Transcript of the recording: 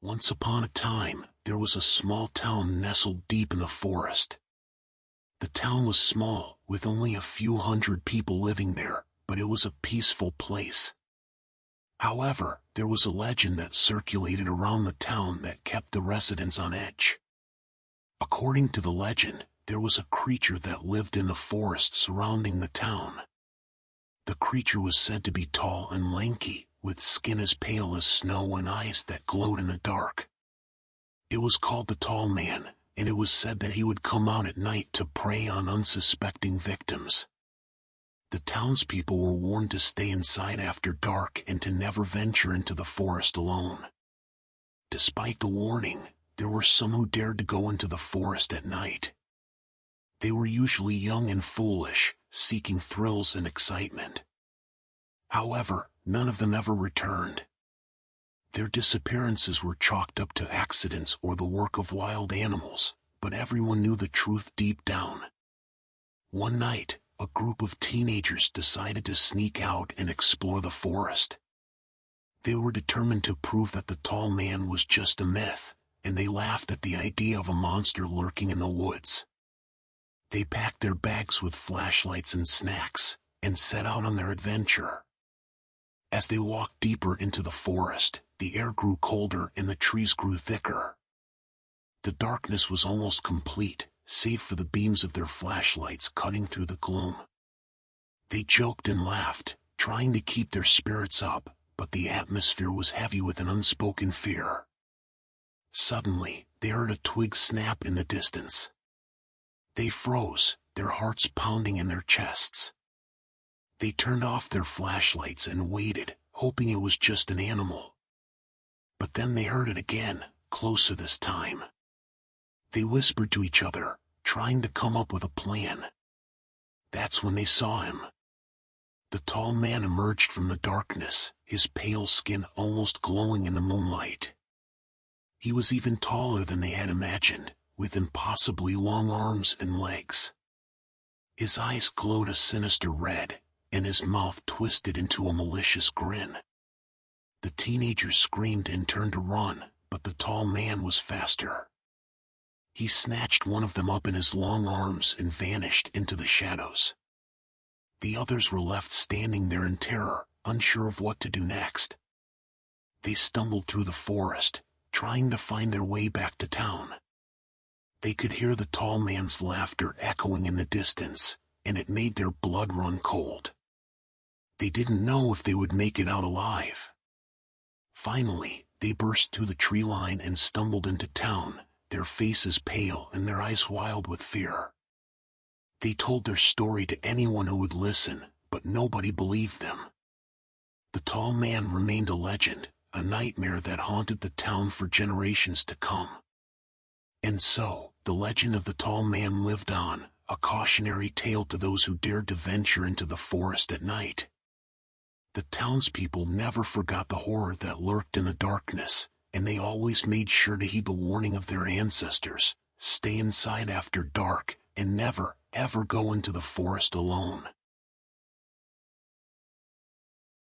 Once upon a time, there was a small town nestled deep in the forest. The town was small, with only a few hundred people living there, but it was a peaceful place. However, there was a legend that circulated around the town that kept the residents on edge. According to the legend, there was a creature that lived in the forest surrounding the town. The creature was said to be tall and lanky, with skin as pale as snow and eyes that glowed in the dark. It was called the Tall Man, and it was said that he would come out at night to prey on unsuspecting victims. The townspeople were warned to stay inside after dark and to never venture into the forest alone. Despite the warning, there were some who dared to go into the forest at night. They were usually young and foolish, seeking thrills and excitement. However, none of them ever returned. Their disappearances were chalked up to accidents or the work of wild animals, but everyone knew the truth deep down. One night, a group of teenagers decided to sneak out and explore the forest. They were determined to prove that the Tall Man was just a myth, and they laughed at the idea of a monster lurking in the woods. They packed their bags with flashlights and snacks, and set out on their adventure. As they walked deeper into the forest, the air grew colder and the trees grew thicker. The darkness was almost complete, save for the beams of their flashlights cutting through the gloom. They joked and laughed, trying to keep their spirits up, but the atmosphere was heavy with an unspoken fear. Suddenly, they heard a twig snap in the distance. They froze, their hearts pounding in their chests. They turned off their flashlights and waited, hoping it was just an animal. But then they heard it again, closer this time. They whispered to each other, trying to come up with a plan. That's when they saw him. The Tall Man emerged from the darkness, his pale skin almost glowing in the moonlight. He was even taller than they had imagined, with impossibly long arms and legs. His eyes glowed a sinister red, and his mouth twisted into a malicious grin. The teenagers screamed and turned to run, but the Tall Man was faster. He snatched one of them up in his long arms and vanished into the shadows. The others were left standing there in terror, unsure of what to do next. They stumbled through the forest, trying to find their way back to town. They could hear the Tall Man's laughter echoing in the distance, and it made their blood run cold. They didn't know if they would make it out alive. Finally, they burst through the tree line and stumbled into town, their faces pale and their eyes wild with fear. They told their story to anyone who would listen, but nobody believed them. The Tall Man remained a legend, a nightmare that haunted the town for generations to come. And so, the legend of the Tall Man lived on, a cautionary tale to those who dared to venture into the forest at night. The townspeople never forgot the horror that lurked in the darkness, and they always made sure to heed the warning of their ancestors: stay inside after dark, and never, ever go into the forest alone.